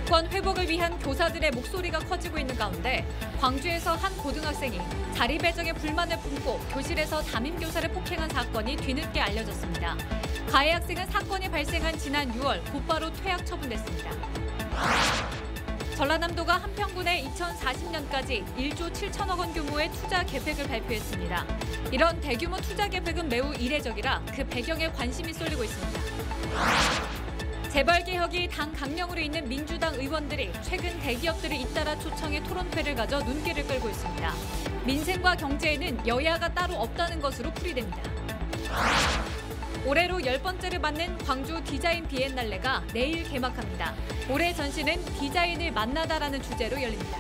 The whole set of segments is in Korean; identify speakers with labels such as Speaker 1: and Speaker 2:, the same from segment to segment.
Speaker 1: 교권 회복을 위한 교사들의 목소리가 커지고 있는 가운데 광주에서 한 고등학생이 자리 배정에 불만을 품고 교실에서 담임교사를 폭행한 사건이 뒤늦게 알려졌습니다. 가해 학생은 사건이 발생한 지난 6월 곧바로 퇴학 처분됐습니다. 전라남도가 한평군에 2040년까지 1조 7천억 원 규모의 투자 계획을 발표했습니다. 이런 대규모 투자 계획은 매우 이례적이라 그 배경에 관심이 쏠리고 있습니다. 재벌개혁이 당 강령으로 있는 민주당 의원들이 최근 대기업들을 잇따라 초청해 토론회를 가져 눈길을 끌고 있습니다. 민생과 경제에는 여야가 따로 없다는 것으로 풀이됩니다. 올해로 10번째를 맞는 광주 디자인 비엔날레가 내일 개막합니다. 올해 전시는 디자인을 만나다라는 주제로 열립니다.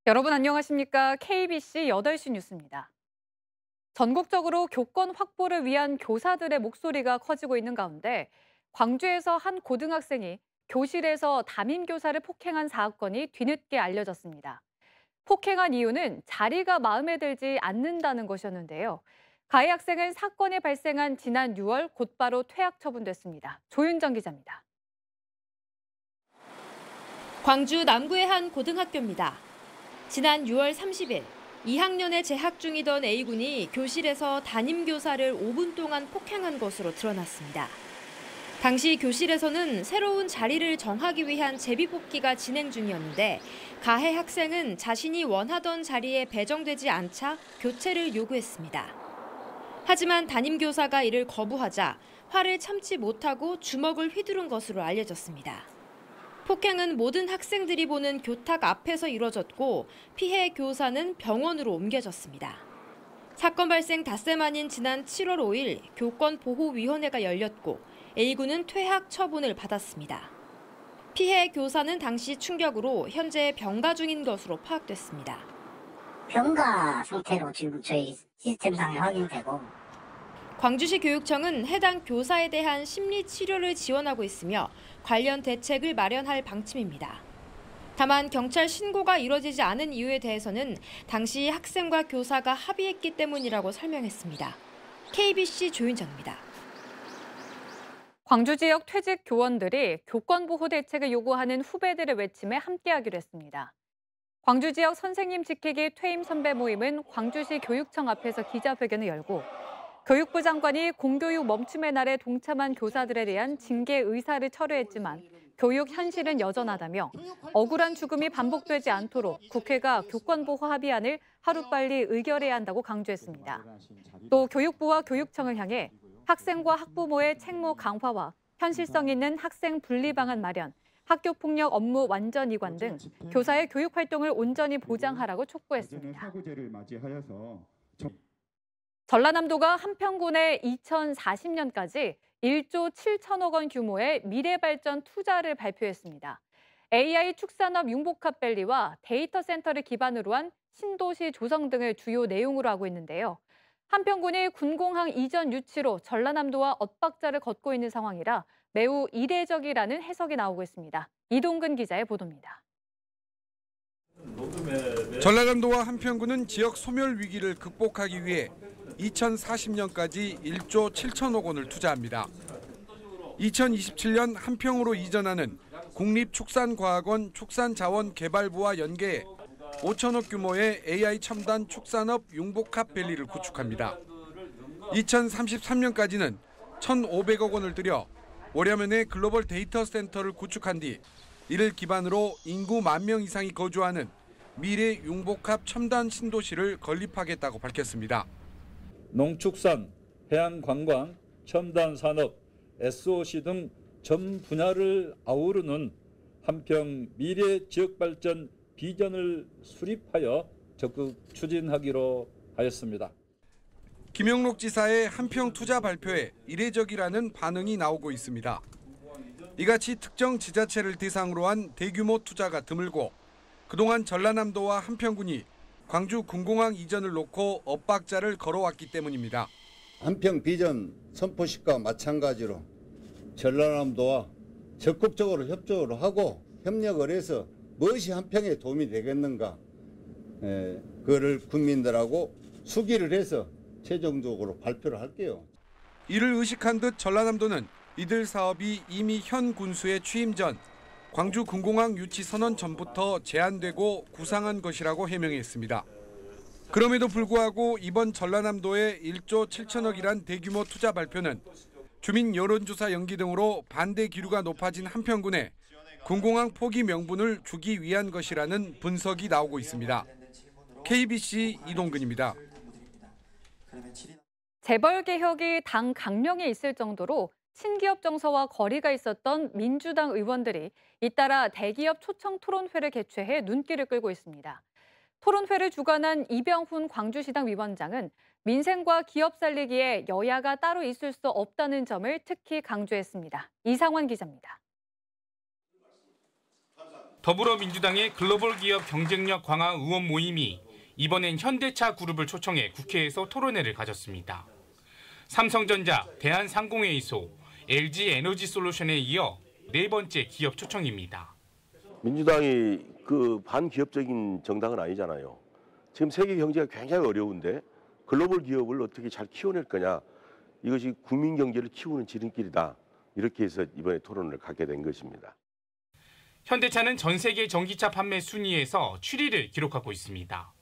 Speaker 1: 여러분 안녕하십니까? KBC 8시 뉴스입니다. 전국적으로 교권 확보를 위한 교사들의 목소리가 커지고 있는 가운데 광주에서 한 고등학생이 교실에서 담임교사를 폭행한 사건이 뒤늦게 알려졌습니다. 폭행한 이유는 자리가 마음에 들지 않는다는 것이었는데요. 가해 학생은 사건이 발생한 지난 6월 곧바로 퇴학 처분됐습니다. 조윤정 기자입니다. 광주 남구의 한 고등학교입니다. 지난 6월 30일 2학년에 재학 중이던 A군이 교실에서 담임교사를 5분 동안 폭행한 것으로 드러났습니다. 당시 교실에서는 새로운 자리를 정하기 위한 제비뽑기가 진행 중이었는데 가해 학생은 자신이 원하던 자리에 배정되지 않자 교체를 요구했습니다. 하지만 담임교사가 이를 거부하자 화를 참지 못하고 주먹을 휘두른 것으로 알려졌습니다. 폭행은 모든 학생들이 보는 교탁 앞에서 이뤄졌고 피해 교사는 병원으로 옮겨졌습니다. 사건 발생 닷새 만인 지난 7월 5일 교권보호위원회가 열렸고 A군은 퇴학 처분을 받았습니다. 피해 교사는 당시 충격으로 현재 병가 중인 것으로 파악됐습니다.
Speaker 2: 병가 상태로 지금 저희 시스템상에 확인되고
Speaker 1: 광주시 교육청은 해당 교사에 대한 심리 치료를 지원하고 있으며 관련 대책을 마련할 방침입니다. 다만 경찰 신고가 이뤄지지 않은 이유에 대해서는 당시 학생과 교사가 합의했기 때문이라고 설명했습니다. KBC 조윤정입니다. 광주 지역 퇴직 교원들이 교권보호 대책을 요구하는 후배들의 외침에 함께하기로 했습니다. 광주 지역 선생님 지키기 퇴임 선배 모임은 광주시 교육청 앞에서 기자회견을 열고 교육부 장관이 공교육 멈춤의 날에 동참한 교사들에 대한 징계 의사를 철회했지만 교육 현실은 여전하다며 억울한 죽음이 반복되지 않도록 국회가 교권보호 합의안을 하루빨리 의결해야 한다고 강조했습니다. 또 교육부와 교육청을 향해 학생과 학부모의 책무 강화와 현실성 있는 학생 분리 방안 마련, 학교폭력 업무 완전 이관 등 교사의 교육 활동을 온전히 보장하라고 촉구했습니다. 전라남도가 한평군에 2040년까지 1조 7천억 원 규모의 미래발전 투자를 발표했습니다. AI 축산업 융복합밸리와 데이터 센터를 기반으로 한 신도시 조성 등을 주요 내용으로 하고 있는데요. 한평군이 군공항 이전 유치로 전라남도와 엇박자를 걷고 있는 상황이라 매우 이례적이라는 해석이 나오고 있습니다. 이동근 기자의 보도입니다.
Speaker 3: 전라남도와 한평군은 지역 소멸 위기를 극복하기 위해 2040년까지 1조 7천억 원을 투자합니다. 2027년 한평으로 이전하는 국립축산과학원 축산자원개발부와 연계해 5천억 규모의 AI 첨단 축산업 융복합밸리를 구축합니다. 2033년까지는 1,500억 원을 들여 월야면에 글로벌 데이터 센터를 구축한 뒤 이를 기반으로 인구 10,000명 이상이 거주하는 미래 융복합 첨단 신도시를 건립하겠다고 밝혔습니다.
Speaker 4: 농축산, 해양관광, 첨단산업, SOC 등 전 분야를 아우르는 한평 미래 지역발전 비전을 수립하여 적극 추진하기로 하였습니다.
Speaker 3: 김영록 지사의 한평 투자 발표에 이례적이라는 반응이 나오고 있습니다. 이같이 특정 지자체를 대상으로 한 대규모 투자가 드물고 그동안 전라남도와 한평군이 광주 군공항 이전을 놓고 엇박자를 걸어왔기 때문입니다.
Speaker 5: 한평 비전 선포식과 마찬가지로 전라남도와 적극적으로 협조를 하고 협력을 해서 무엇이 한평에 도움이 되겠는가, 그거를 국민들하고 수기를 해서 최종적으로 발표를 할게요.
Speaker 3: 이를 의식한 듯 전라남도는 이들 사업이 이미 현 군수의 취임 전 광주 군공항 유치 선언 전부터 제안되고 구상한 것이라고 해명했습니다. 그럼에도 불구하고 이번 전라남도의 1조 7천억이란 대규모 투자 발표는 주민 여론조사 연기 등으로 반대 기류가 높아진 한평군에 군공항 포기 명분을 주기 위한 것이라는 분석이 나오고 있습니다. KBC 이동근입니다.
Speaker 6: 재벌 개혁이 당 강령에 있을 정도로 친기업 정서와 거리가 있었던 민주당 의원들이 잇따라 대기업 초청 토론회를 개최해 눈길을 끌고 있습니다. 토론회를 주관한 이병훈 광주시당 위원장은 민생과 기업 살리기에 여야가 따로 있을 수 없다는 점을 특히 강조했습니다. 이상환 기자입니다.
Speaker 7: 더불어민주당의 글로벌 기업 경쟁력 강화 의원 모임이 이번엔 현대차 그룹을 초청해 국회에서 토론회를 가졌습니다. 삼성전자, 대한상공회의소, LG에너지솔루션에 이어 네 번째 기업 초청입니다.
Speaker 8: 민주당이 그 반기업적인 정당은 아니잖아요. 지금 세계 경제가 굉장히 어려운데 글로벌 기업을 어떻게 잘 키워낼 거냐. 이것이 국민 경제를 키우는 지름길이다. 이렇게 해서 이번에 토론을 갖게 된 것입니다.
Speaker 7: 현대차는 전 세계 전기차 판매 순위에서 7위를 기록하고 있습니다.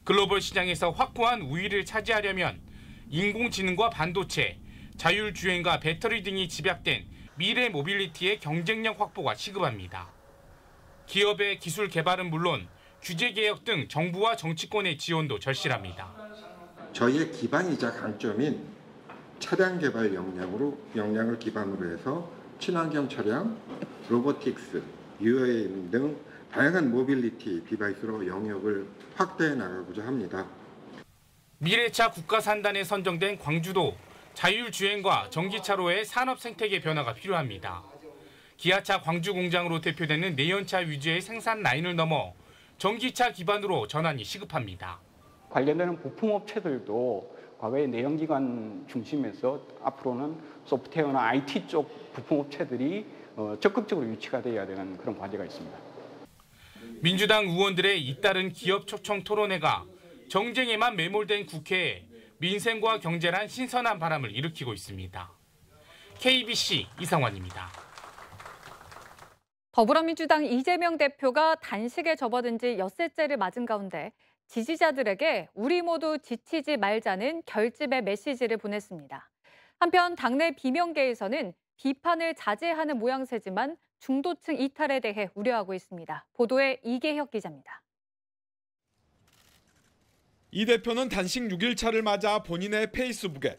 Speaker 7: 글로벌 시장에서 확고한 우위를 차지하려면 인공지능과 반도체, 자율주행과 배터리 등이 집약된 미래 모빌리티의 경쟁력 확보가 시급합니다. 기업의 기술 개발은 물론 규제 개혁 등 정부와 정치권의 지원도 절실합니다.
Speaker 9: 저희의 기반이자 강점인 차량 개발 역량을 기반으로 해서 친환경 차량, 로보틱스, UAM 등 다양한 모빌리티 디바이스로 영역을 확대해 나가고자 합니다.
Speaker 7: 미래차 국가산단에 선정된 광주도 자율주행과 전기차로의 산업 생태계 변화가 필요합니다. 기아차 광주 공장으로 대표되는 내연차 위주의 생산 라인을 넘어 전기차 기반으로 전환이 시급합니다.
Speaker 10: 관련되는 부품업체들도 과거에 내연기관 중심에서 앞으로는 소프트웨어나 IT 쪽 부품업체들이 적극적으로 유치가 돼야 되는 그런 과제가 있습니다.
Speaker 7: 민주당 의원들의 잇따른 기업 초청 토론회가 정쟁에만 매몰된 국회에 민생과 경제란 신선한 바람을 일으키고 있습니다. KBC 이상환입니다.
Speaker 6: 더불어민주당 이재명 대표가 단식에 접어든 지 엿새째를 맞은 가운데 지지자들에게 우리 모두 지치지 말자는 결집의 메시지를 보냈습니다. 한편 당내 비명계에서는 비판을 자제하는 모양새지만 중도층 이탈에 대해 우려하고 있습니다. 보도에 이계혁 기자입니다.
Speaker 11: 이 대표는 단식 6일차를 맞아 본인의 페이스북에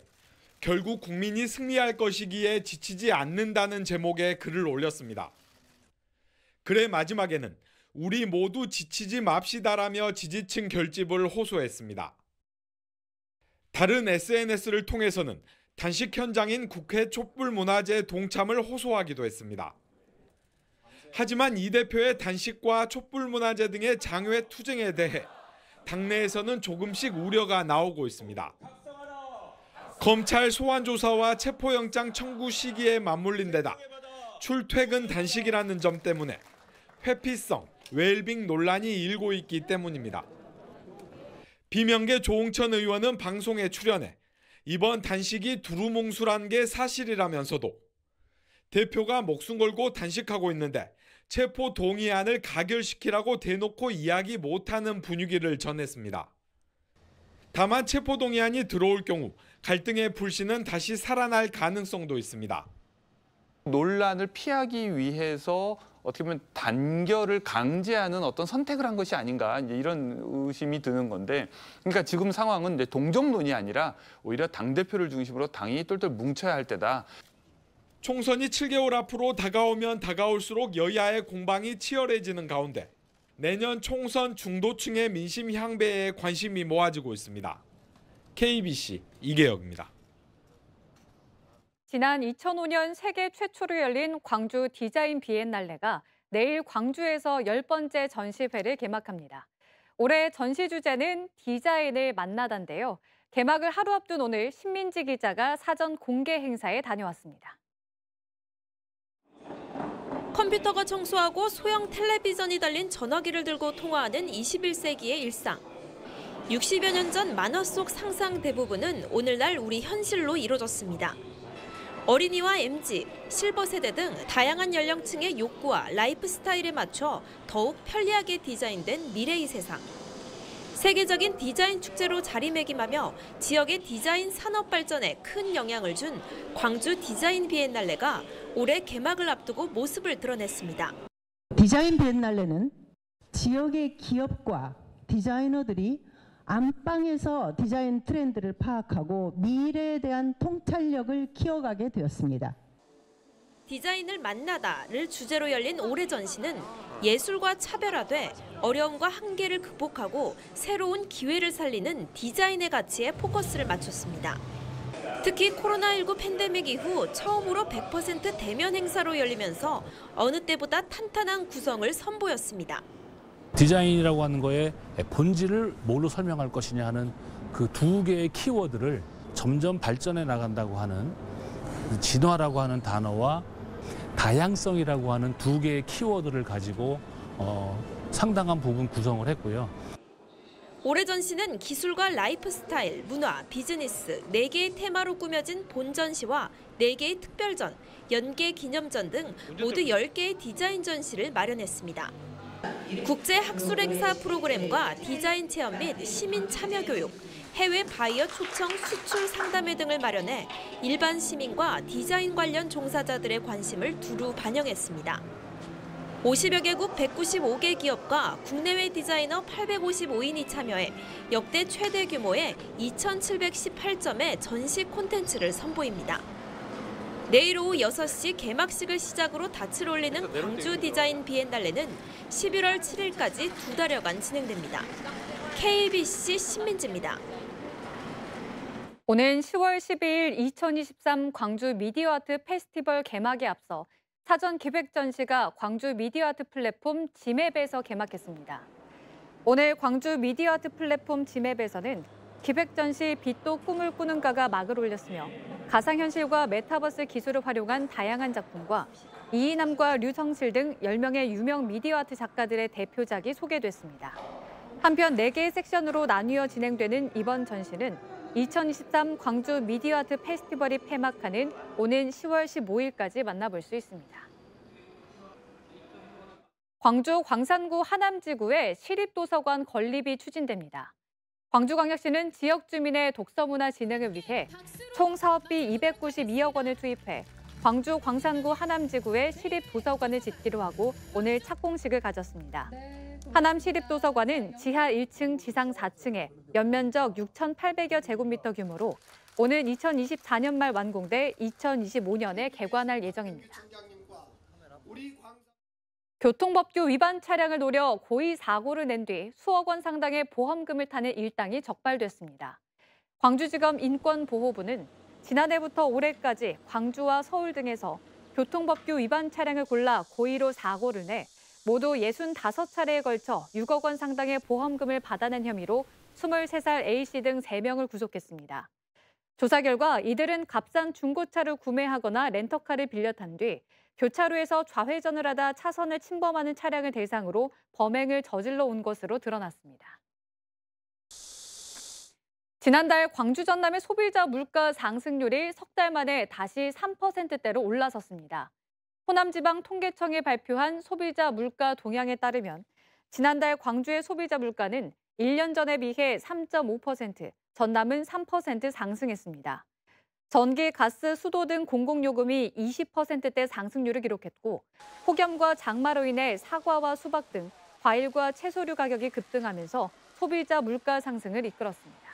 Speaker 11: 결국 국민이 승리할 것이기에 지치지 않는다는 제목의 글을 올렸습니다. 글의 마지막에는 우리 모두 지치지 맙시다라며 지지층 결집을 호소했습니다. 다른 SNS를 통해서는 단식 현장인 국회 촛불문화제 동참을 호소하기도 했습니다. 하지만 이 대표의 단식과 촛불문화제 등의 장외 투쟁에 대해 당내에서는 조금씩 우려가 나오고 있습니다. 검찰 소환 조사와 체포영장 청구 시기에 맞물린 데다 출퇴근 단식이라는 점 때문에 회피성, 웰빙 논란이 일고 있기 때문입니다. 비명계 조홍천 의원은 방송에 출연해 이번 단식이 두루뭉술한 게 사실이라면서도 대표가 목숨 걸고 단식하고 있는데 체포 동의안을 가결시키라고 대놓고 이야기 못하는 분위기를 전했습니다. 다만 체포 동의안이 들어올 경우 갈등의 불씨는 다시 살아날 가능성도 있습니다.
Speaker 12: 논란을 피하기 위해서 어떻게 보면 단결을 강제하는 어떤 선택을 한 것이 아닌가 이런 의심이 드는 건데, 그러니까 지금 상황은 이제 동정론이 아니라 오히려 당대표를 중심으로 당이 똘똘 뭉쳐야 할 때다.
Speaker 11: 총선이 7개월 앞으로 다가오면 다가올수록 여야의 공방이 치열해지는 가운데 내년 총선 중도층의 민심 향배에 관심이 모아지고 있습니다. KBC 이계혁입니다.
Speaker 6: 지난 2005년 세계 최초로 열린 광주 디자인 비엔날레가 내일 광주에서 10번째 전시회를 개막합니다. 올해 전시 주제는 디자인을 만나다인데요. 개막을 하루 앞둔 오늘 신민지 기자가 사전 공개 행사에 다녀왔습니다.
Speaker 1: 컴퓨터가 청소하고 소형 텔레비전이 달린 전화기를 들고 통화하는 21세기의 일상. 60여 년 전 만화 속 상상 대부분은 오늘날 우리 현실로 이루어졌습니다. 어린이와 MZ, 실버 세대 등 다양한 연령층의 욕구와 라이프 스타일에 맞춰 더욱 편리하게 디자인된 미래의 세상. 세계적인 디자인 축제로 자리매김하며 지역의 디자인 산업 발전에 큰 영향을 준 광주 디자인 비엔날레가 올해 개막을 앞두고 모습을 드러냈습니다.
Speaker 13: 디자인 비엔날레는 지역의 기업과 디자이너들이 안방에서 디자인 트렌드를 파악하고 미래에 대한 통찰력을 키워가게 되었습니다.
Speaker 1: 디자인을 만나다를 주제로 열린 올해 전시는 예술과 차별화돼 어려움과 한계를 극복하고 새로운 기회를 살리는 디자인의 가치에 포커스를 맞췄습니다. 특히 코로나19 팬데믹 이후 처음으로 100% 대면 행사로 열리면서 어느 때보다 탄탄한 구성을 선보였습니다.
Speaker 14: 디자인이라고 하는 거의 본질을 뭘로 설명할 것이냐 하는 그 두 개의 키워드를 점점 발전해 나간다고 하는 진화라고 하는 단어와 다양성이라고 하는 두 개의 키워드를 가지고 상당한 부분 구성을 했고요.
Speaker 1: 올해 전시는 기술과 라이프 스타일, 문화, 비즈니스 4개의 테마로 꾸며진 본전시와 4개의 특별전, 연계 기념전 등 모두 10개의 디자인 전시를 마련했습니다. 국제 학술 행사 프로그램과 디자인 체험 및 시민 참여 교육, 해외 바이어 초청 수출 상담회 등을 마련해 일반 시민과 디자인 관련 종사자들의 관심을 두루 반영했습니다. 50여 개국 195개 기업과 국내외 디자이너 855인이 참여해 역대 최대 규모의 2,718점의 전시 콘텐츠를 선보입니다. 내일 오후 6시 개막식을 시작으로 닻을 올리는 광주 디자인 비엔날레는 11월 7일까지 2달여간 진행됩니다. KBC 신민지입니다.
Speaker 6: 오는 10월 12일 2023 광주 미디어 아트 페스티벌 개막에 앞서 사전 기획 전시가 광주 미디어 아트 플랫폼 지맵에서 개막했습니다. 오늘 광주 미디어 아트 플랫폼 지맵에서는 기획 전시 빛도 꿈을 꾸는가가 막을 올렸으며 가상현실과 메타버스 기술을 활용한 다양한 작품과 이이남과 류성실 등 10명의 유명 미디어 아트 작가들의 대표작이 소개됐습니다. 한편 4개의 섹션으로 나뉘어 진행되는 이번 전시는 2023 광주 미디어 아트 페스티벌이 폐막하는 오는 10월 15일까지 만나볼 수 있습니다. 광주 광산구 하남지구에 시립도서관 건립이 추진됩니다. 광주광역시는 지역 주민의 독서 문화 진흥을 위해 총 사업비 292억 원을 투입해 광주 광산구 하남지구에 시립도서관을 짓기로 하고 오늘 착공식을 가졌습니다. 하남시립도서관은 지하 1층, 지상 4층에 연면적 6,800여 제곱미터 규모로 오는 2024년 말 완공돼 2025년에 개관할 예정입니다. 교통법규 위반 차량을 노려 고의 사고를 낸 뒤 수억 원 상당의 보험금을 타는 일당이 적발됐습니다. 광주지검 인권보호부는 지난해부터 올해까지 광주와 서울 등에서 교통법규 위반 차량을 골라 고의로 사고를 내 모두 65차례에 걸쳐 6억 원 상당의 보험금을 받아낸 혐의로 23살 A씨 등 3명을 구속했습니다. 조사 결과 이들은 값싼 중고차를 구매하거나 렌터카를 빌려 탄 뒤 교차로에서 좌회전을 하다 차선을 침범하는 차량을 대상으로 범행을 저질러 온 것으로 드러났습니다. 지난달 광주 전남의 소비자 물가 상승률이 석 달 만에 다시 3%대로 올라섰습니다. 호남지방 통계청이 발표한 소비자 물가 동향에 따르면 지난달 광주의 소비자 물가는 1년 전에 비해 3.5%, 전남은 3% 상승했습니다. 전기, 가스, 수도 등 공공요금이 20%대 상승률을 기록했고 폭염과 장마로 인해 사과와 수박 등 과일과 채소류 가격이 급등하면서 소비자 물가 상승을 이끌었습니다.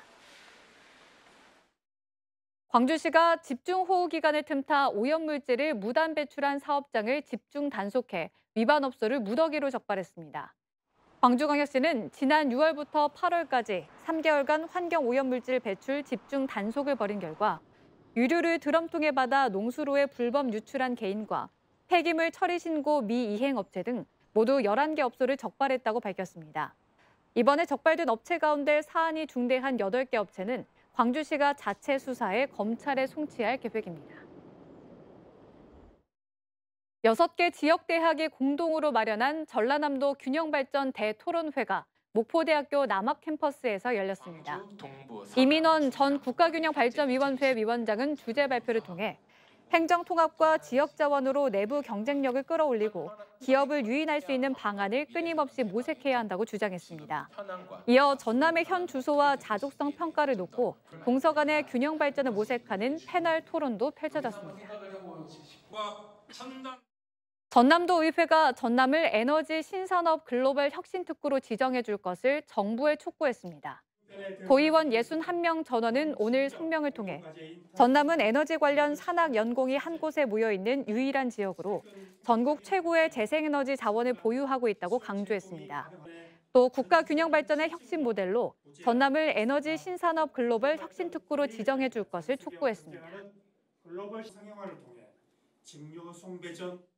Speaker 6: 광주시가 집중호우 기간을 틈타 오염물질을 무단 배출한 사업장을 집중 단속해 위반 업소를 무더기로 적발했습니다. 광주광역시는 지난 6월부터 8월까지 3개월간 환경오염물질 배출 집중 단속을 벌인 결과 유류를 드럼통에 받아 농수로에 불법 유출한 개인과 폐기물 처리 신고 미이행 업체 등 모두 11개 업소를 적발했다고 밝혔습니다. 이번에 적발된 업체 가운데 사안이 중대한 8개 업체는 광주시가 자체 수사해 검찰에 송치할 계획입니다. 6개 지역대학이 공동으로 마련한 전라남도 균형발전 대토론회가 목포대학교 남학 캠퍼스에서 열렸습니다. 이민원 전 국가균형발전위원회 위원장은 주제 발표를 통해 행정 통합과 지역 자원으로 내부 경쟁력을 끌어올리고 기업을 유인할 수 있는 방안을 끊임없이 모색해야 한다고 주장했습니다. 이어 전남의 현 주소와 자족성 평가를 놓고 동서 간의 균형 발전을 모색하는 패널 토론도 펼쳐졌습니다. 전남도 의회가 전남을 에너지 신산업 글로벌 혁신특구로 지정해 줄 것을 정부에 촉구했습니다. 도의원 61명 전원은 오늘 성명을 통해 전남은 에너지 관련 산학 연공이 한 곳에 모여 있는 유일한 지역으로 전국 최고의 재생에너지 자원을 보유하고 있다고 강조했습니다. 또 국가 균형 발전의 혁신 모델로 전남을 에너지 신산업 글로벌 혁신특구로 지정해 줄 것을 촉구했습니다.
Speaker 15: 글로벌 상용화를 통해 직료 송배전